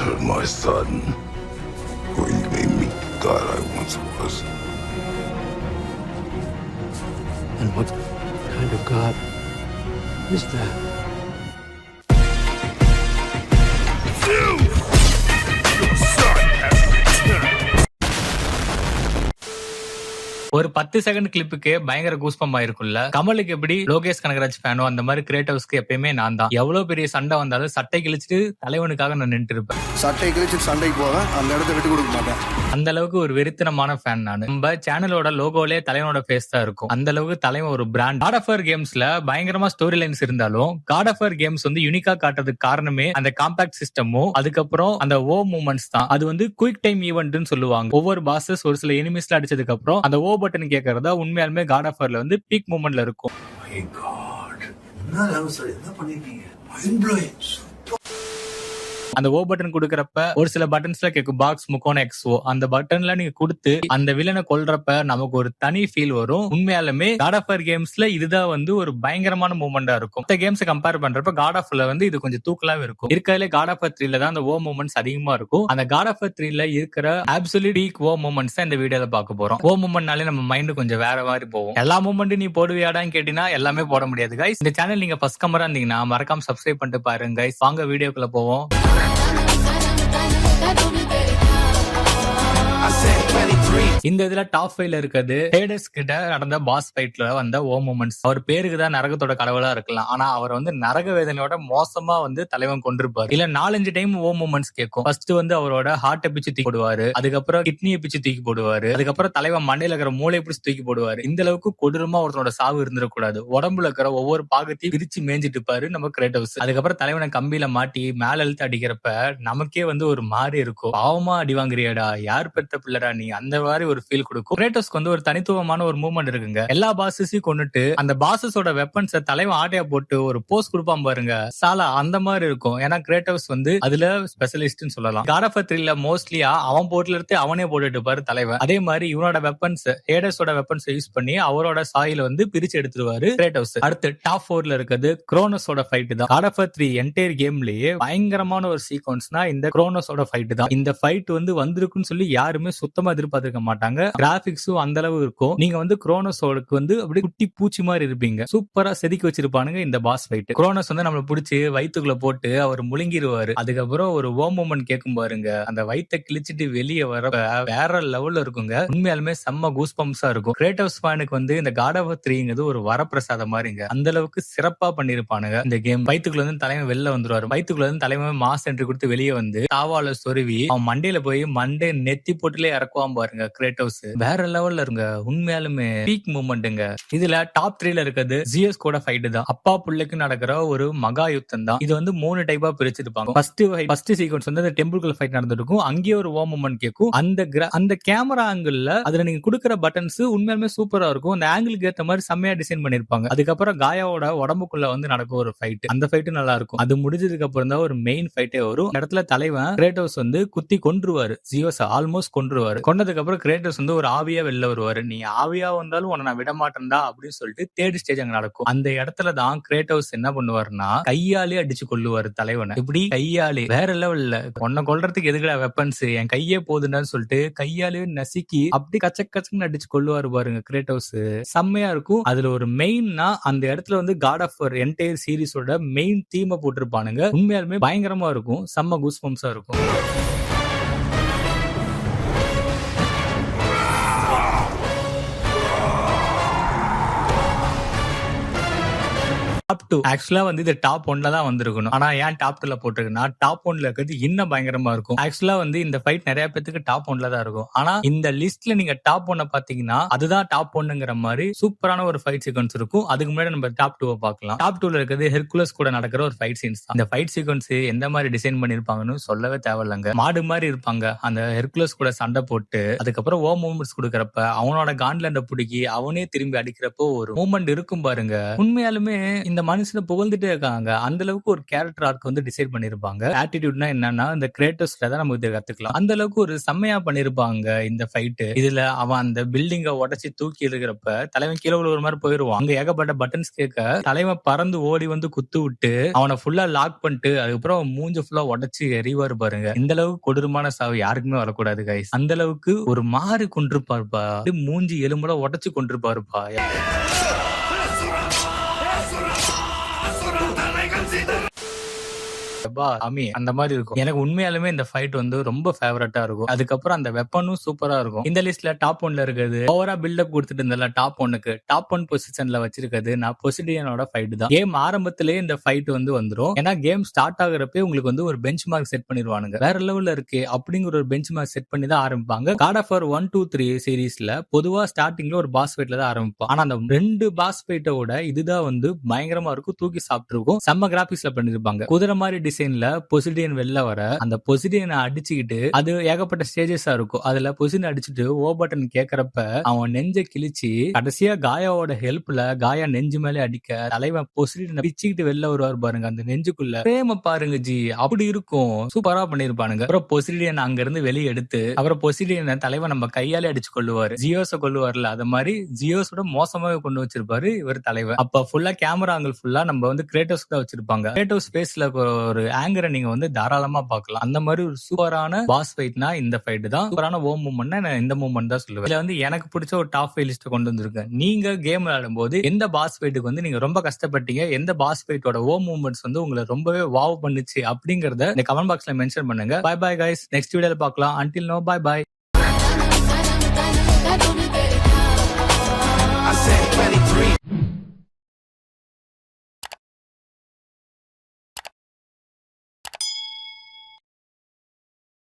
turn my son, or you made me the god I once was. And what kind of God is that? ஒரு 10 second கிளிப்புக்கு பயங்கர goosebump ஆயிருக்கும்ல. கமலுக்கு எப்படி லோகேஷ் கனகராஜ் ஃபேனோ அந்த மாதிரி கிரியேட்டர்ஸ்க்கு எப்பயுமே நான் தான். எவ்வளவு பெரிய சண்டை வந்தாலும் சட்டை கிழிச்சிட்டு தலைவனுக்காக நான் நின்று இருப்பேன். சட்டை கிழிச்சு சண்டைக்கு போவேன், அந்த இடத்த விட்டு கொடுக்க மாட்டேன். அந்த அளவுக்கு ஒரு வெறித்தனமான ஃபேன் நான். நம்ம சேனலோட லோகோலே தலைவனோட ஃபேஸ் தான் இருக்கும். அந்த அளவுக்கு தலைவன் ஒரு பிராண்ட். காட் ஆஃப் வார் கேம்ஸ்ல பயங்கரமா ஸ்டோரி லைன்ஸ் இருந்தாலும் காட் ஆஃப் வார் கேம்ஸ் வந்து யூனிக்கா காட்டுறதுக்கு காரணமே அந்த காம்பாக்ட் சிஸ்டமும் அதுக்கப்புறம் அந்த ஓ மூமெண்ட்ஸ் தான். அது வந்து குயிக் டைம் ஈவென்ட்னு சொல்லுவாங்க. ஒவ்வொரு பாசஸ் ஒரு சில எனிமீஸ்ல அடிச்சதுக்கு அப்புறம் அந்த ஓ பட்டன் கேட்கறதா உண்மையாலுமே காட் ஆஃப் வார்ல வந்து பீக் மூமெண்ட்ல இருக்கும். My God. என்ன பண்ணிருக்கீங்க? Mind blowing. அந்த ஓ பட்டன் குடுக்கறப்ப ஒரு சில பட்டன்ஸ்ல கேட்கும் பாக்ஸ் முக்கோண எக்ஸ்ஓ அந்த பட்டன்ல நீங்க கொடுத்து அந்த வில்லனை கொல்றப்ப நமக்கு ஒரு தனி ஃபீல் வரும். உண்மையாலுமே காட் ஆஃப் வார் கேம்ஸ்ல இதுதான் வந்து ஒரு பயங்கரமான மூமெண்டா இருக்கும். இந்த கேம்ஸ் கம்பேர் பண்றப்ப காட் ஆஃப்ல வந்து இது கொஞ்சம் தூக்கலாவே இருக்கும். இருக்கிறதுல காட் ஆஃப் வார் 3ல தான் அந்த ஓ மூமெண்ட்ஸ் அதிகமா இருக்கும். அந்த காட் ஆஃப் வார் 3ல இருக்கிற அப்சல்யூட் பீக் ஓ மூமெண்ட்ஸ் தான் இந்த வீடியோல பார்க்க போறோம். ஓ மூமெண்ட்னாலே நம்ம மைண்ட் கொஞ்சம் வேற மாதிரி போகும். எல்லா மூமெண்ட் நீ போடுவியாடான்னு கேட்டீங்கன்னா எல்லாமே போட முடியாது கைஸ். இந்த சேனல் நீங்க ஃபர்ஸ்ட் கமரா இருந்தீங்கன்னா மறக்காம சப்ஸ்கிரைப் பண்ணிட்டு பாருங்க கைஸ். வாங்க வீடியோக்குள்ள போவோம். இந்த இதுல டாப் 5ல இருக்கிறது ஹேடஸ் கிட்ட நடந்த பாஸ் ஃபைட்ல வந்த ஓ மூமெண்ட்ஸ். அவர் பேருக்கு தான் நரகத்தோட கடவுளா இருக்கலாம், ஆனா அவர் வந்து நரக வேதனையோட மோசமா வந்து தலைவன் கொண்டிருப்பாரு. இல்ல 4-5 டைம் ஓ மூமெண்ட்ஸ் கேட்கும். ஃபர்ஸ்ட் வந்து அவரோட ஹார்ட்டை பிச்சு தூக்கி போடுவாரு, அதுக்கப்புறம் கிட்னியை பிச்சு தூக்கி போடுவாரு, அதுக்கப்புறம் தலைவன் மண்டையில இருக்கிற மூளை பிடிச்சு தூக்கி போடுவாரு. இந்த அளவுக்கு கொடூரமா ஒருத்தனோட சாவு இருந்துடக்கூடாது. உடம்புல இருக்கிற ஒவ்வொரு பாகத்தையும் பிரிச்சு மேஞ்சிட்டு இருப்பாரு நம்ம கிரேட்டோஸ். அதுக்கப்புறம் தலைவனை கம்பியில மாட்டி மேல இழுத்து அடிக்கிறப்ப நமக்கே வந்து ஒரு மாதிரி இருக்கும். பாவமா அடி வாங்குறியாடா, யார் பெற்ற பிள்ளடா நீ, அந்த மாதிரி ஒரு ஃபீல் கொடுக்கும். கிரேட்டோஸ்க்கு வந்து ஒரு தனித்துவமான ஒரு மூவ்மெண்ட் இருக்குங்க. எல்லா பாசஸையும் கொண்டுட்டு அந்த பாசஸோட வெப்பன்ஸை தலைவன் ஆட்டையா போட்டு ஒரு போஸ் கொடுப்பான் பாருங்க, சாலா அந்த மாதிரி இருக்கும். ஏன்னா கிரேட்டோஸ் வந்து அதுல ஸ்பெஷலிஸ்ட்னு சொல்லலாம். காட் ஆஃப் வார் 3ல மோஸ்ட்லியா அவன் போட்டுல இருந்து அவனே போட்டுட்டு பாரு தலைவன். அதே மாதிரி இவனோட வெப்பன்ஸ் ஹேடஸோட வெப்பன்ஸ் யூஸ் பண்ணி அவரோட சாயில வந்து பிரிச்சு எடுத்துருவாரு கிரேட்டோஸ். அடுத்து டாப் 4ல இருக்கிறது குரோனோஸோட ஃபைட் தான். காட் ஆஃப் வார் 3 என்டையர் கேம்லயே பயங்கரமான ஒரு சீக்வன்ஸ்னா இந்த குரோனோஸோட ஃபைட் தான். இந்த ஃபைட் வந்து வந்திருக்குன்னு சொல்லி யாருமே சுத்தமா எதிர்பார்த்திருக்க மாட்டாங்க. கிராபிக்ஸும் அந்த அளவு இருக்கும். நீங்க வந்து குரோனோஸோடுக்கு வந்து அப்படி குட்டி பூச்சி மாதிரி இருப்பீங்க. சூப்பரா செதுக்கி வச்சிருப்பானுங்க இந்த பாஸ் ஃபைட். குரோனோஸ் வந்து நம்மள புடிச்சு வயித்துக்குள்ள போட்டு அவர் முழுங்கிடுவாரு. அதுக்கப்புறம் ஒரு ஓ மூமெண்ட் கேட்கும் பாருங்க, அந்த வயித்தை கிழிச்சிட்டு வெளியே வர வேற லெவல்ல இருக்குங்க. உண்மையாலுமே செம்ம கூஸ் பம்ப்ஸா இருக்கும். கிரேட்டோஸ் ஃபேனுக்கு வந்து இந்த காட் ஆஃப் வார் 3ங்கிறது ஒரு வரப்பிரசாதம் மாதிரிங்க. அந்த அளவுக்கு சிறப்பா பண்ணிருப்பானுங்க இந்த கேம். வயித்துக்குள்ள இருந்து தலைவன் வெளில வந்துருவாரு. வயித்துக்குள்ள இருந்து தலைவன் மாஸ் என்ட்ரி கொடுத்து வெளியே வந்து தாவால சொருவி அவன் மண்டையில போய் மண்டை நெத்தி போட்டுலே இறக்குவான் பாருங்க கிரேட்டோஸ். வேற லெவல்ல இருங்க. உண்மையாலுமே பீக் மூமெண்ட்டுங்க. இதுல டாப் 3ல இருக்கிறது ஜிஎஸ் கூட ஃபைட் தான். அப்பா புள்ளைக்கு நடக்கிற ஒரு மகா யுத்தம் தான். இது வந்து 3 டைப்பா பிரிச்சிருப்பாங்க. ஃபர்ஸ்ட் சீக்வன்ஸ் வந்து அந்த டெம்பிள்குள்ள ஃபைட் நடந்துருக்கும். அங்கேயே ஒரு ஓ மூமெண்ட் கேட்கும். அந்த கேமரா ஆங்கிள் அதுல நீங்க கொடுக்குற பட்டன்ஸ் உண்மையாலுமே சூப்பரா இருக்கும். அந்த ஆங்கிளுக்கு ஏற்ற மாதிரி செம்மையா டிசைன் பண்ணிருப்பாங்க. அதுக்கப்புறம் காயாவோட உடம்புக்குள்ள வந்து நடக்கும் ஒரு ஃபைட். அந்த ஃபைட் நல்லா இருக்கும். அது முடிஞ்சதுக்கு அப்புறம் தான் ஒரு மெயின் ஃபைட்டே வரும். இடத்துல தலைவன் கிரேட்டோஸ் வந்து குத்தி கொன்றுவாரு. ஜியோஸ் ஆல்மோஸ்ட் கொன்றுவாரு. கொண்டதுக்கு அப்புறம் கிரேட்டோஸ் வந்து ஒரு ஆவியா வெளில வருவாரு. நீ ஆவியா வந்தாலும் உன்னை நான் விட மாட்டேன்டா அப்படின்னு சொல்லிட்டு தேர்ட் ஸ்டேஜ் அங்க நடக்கும். அந்த இடத்துல தான் கிரேட்டோஸ் என்ன பண்ணுவாருன்னா கையாலே அடிச்சு கொல்லுவாரு தலைவனை. இப்படி கையாலே வேற லெவல்ல. உன்னை கொல்றதுக்கு எதுக்குடா வெப்பன்ஸ், என் கையே போதுன்னு சொல்லிட்டு கையாலே நசுக்கி அப்படி கச்சன்னு அடிச்சு கொல்லுவாரு பாருங்க கிரேட்டோஸ். செம்மையா இருக்கும். அதுல ஒரு மெயின்னா அந்த இடத்துல வந்து காட் ஆஃப் வார் என்டையர் சீரிஸோட மெயின் தீமை போட்டிருப்பானுங்க. உண்மையாலுமே பயங்கரமா இருக்கும். செம்ம கூஸ் பம்ப்ஸா இருக்கும். டாப் 2 ஆக்சுவலா வந்து இது டாப் 1ல தான் வந்திருக்கணும். ஆனா ஏன் டாப் 2ல போட்டிருக்குன்னா டாப் 1ல இருக்கிறது இன்னும் பயங்கரமா இருக்கும். ஆக்சுவலா வந்து இந்த ஃபைட் நிறைய பேருக்கு டாப் 1ல தான் இருக்கும். ஆனா இந்த லிஸ்ட்ல நீங்க டாப் 1 பாத்தீங்கன்னா அதுதான் டாப் 1ங்கிற மாதிரி சூப்பரான ஒரு ஃபைட் சீக்வன்ஸ் இருக்கும். அதுக்கு முன்னாடி நம்ம டாப் 2 பார்க்கலாம். டாப் 2ல இருக்கிறது ஹெர்குலஸ் கூட நடக்கிற ஒரு ஃபைட் சீன்ஸ் தான். இந்த ஃபைட் சீக்வன்ஸ் எந்த மாதிரி டிசைன் பண்ணிருப்பாங்கன்னு சொல்லவே தேவையில்லைங்க. மாடு மாதிரி இருப்பாங்க. அந்த ஹெர்குலஸ் கூட சண்டை போட்டு அதுக்கப்புறம் ஓ மூமெண்ட்ஸ் கொடுக்கறப்ப அவனோட கான்லண்ட பிடிக்கி அவனே திரும்பி அடிக்கிறப்போ ஒரு மூமெண்ட் இருக்கும் பாருங்க. உண்மையாலுமே இந்த மனுஷனை புகழ்ந்துட்டே இருக்காங்க. அந்த அளவுக்கு ஒரு கேரக்டர் ஆர்க் வந்து டிசைட் பண்ணிருப்பாங்க. ஆட்டிடியூட்னா என்னன்னா இந்த கிரேட்டோஸ்ல தான் நம்ம இதை கத்துக்கலாம். அந்த அளவுக்கு ஒரு செம்மையா பண்ணிருப்பாங்க இந்த ஃபைட். இதுல அவன் அந்த பில்டிங்க உடைச்சு தூக்கி இருக்கிறப்ப தலைவன் கீழே ஒரு மாதிரி போயிருவான். அங்க ஏகப்பட்ட பட்டன்ஸ் கேட்க தலைவன் பறந்து ஓடி வந்து குத்து விட்டு அவனை ஃபுல்லா லாக் பண்ணிட்டு அதுக்கப்புறம் மூஞ்ச ஃபுல்லா உடைச்சு எறிவாரு பாருங்க. இந்த அளவுக்கு கொடூரமான சாவு யாருக்குமே வரக்கூடாது கைஸ். அந்த அளவுக்கு ஒரு மாறு கொண்டிருப்பாருப்பா. மூஞ்சி எலும்புல உடைச்சு கொண்டிருப்பாருப்பா. அந்த மாதிரி இருக்கும். எனக்கு உண்மையாலுமே இந்த ஃபைட் வந்து ரொம்ப ஃபேவரட்டா இருக்கும். அதுக்கப்புறம் அந்த வெப்பனும் சூப்பரா இருக்கும். இந்த லிஸ்ட்ல டாப் 1ல இருக்குது. ஓவரா பில்டப் கொடுத்துட்டு இருந்தல டாப் 1க்கு டாப் 1 பொசிஷன்ல வச்சிருக்கிறது நான் பொசிடியனோட ஃபைட் தான். கேம் ஆரம்பத்திலேயே இந்த ஃபைட் வந்து வந்துரும். ஏன்னா கேம் ஸ்டார்ட் ஆகுறப்பே உங்களுக்கு வந்து ஒரு பெஞ்ச் மார்க் செட் பண்ணிடுவானுங்க. வேற லெவல்ல இருக்கு அப்படிங்கிற ஒரு பெஞ்ச் மார்க் செட் பண்ணி தான் ஆரம்பிப்பாங்க. காட் ஆஃப் வார் 1, 2, 3 சீரீஸ்ல பொதுவா ஸ்டார்டிங்ல ஒரு பாஸ் ஃபைட்ல தான் ஆரம்பிப்போம். ஆனா அந்த 2 பாஸ் ஃபைட்டோட இதுதான் வந்து பயங்கரமா இருக்கும். தூக்கி சாப்பிட்டு இருக்கும். செம்ம கிராபிக்ஸ்ல பண்ணிருப்பாங்க. குதிரை மாதிரி டிசைன்ல பொசிடியன் வெளில வர அந்த பொசிடியனை அடிச்சுக்கிட்டு அது ஏகப்பட்ட ஸ்டேஜஸா இருக்கும். அதுல பொசிடியன் அடிச்சுட்டு ஓ பட்டன் கேக்குறப்ப அவன் நெஞ்ச கிழிச்சு கடைசியா காயாவோட ஹெல்ப்ல காயா நெஞ்சு மேலே அடிக்க தலைவன் பொசிடியனை பிச்சுக்கிட்டு வெளில வருவார் பாருங்க. அந்த நெஞ்சுக்குள்ள பிரேம பாருங்க ஜி, அப்படி இருக்கும். சூப்பரா பண்ணிருப்பானுங்க. அப்புறம் பொசிடியன் அங்க இருந்து வெளியே எடுத்து அப்புறம் பொசிடியனை தலைவன் நம்ம கையாலே அடிச்சு கொள்ளுவாரு. ஜியோஸ கொள்ளுவார்ல, அது மாதிரி ஜியோஸோட மோசமாவே கொண்டு வச்சிருப்பாரு இவர் தலைவர். அப்ப ஃபுல்லா கேமரா ஆங்கிள் ஃபுல்லா நம்ம வந்து கிரேட்டோஸ் தான் வச்சிருப்பாங்க. கிரேட்டோஸ் ஸ்பேஸ்ல ஒரு ஆங்கரை நீங்க வந்து தாராளமா பார்க்கலாம். அந்த மாதிரி ஒரு சூப்பரான பாஸ் ஃபைட்னா இந்த ஃபைட் தான். சூப்பரான ஓம் மூமெண்ட்னா நான் இந்த மூமெண்ட் தான் சொல்லுவேன். இதுல வந்து எனக்கு பிடிச்ச ஒரு டாப் 5 லிஸ்ட் கொண்டு வந்திருக்கேன். நீங்க கேம் விளையாடும்போது எந்த பாஸ் ஃபைட்டுக்கு வந்து நீங்க ரொம்ப கஷ்டப்பட்டீங்க, எந்த பாஸ் ஃபைட்டோட ஓம் மூமெண்ட்ஸ் வந்து உங்களை ரொம்பவே வாவ் பண்ணுச்சு அப்படிங்கறத இந்த கமெண்ட் பாக்ஸ்ல மென்ஷன் பண்ணுங்க. பை பை கைஸ், நெக்ஸ்ட் வீடியோல பார்க்கலாம். Until now, bye by.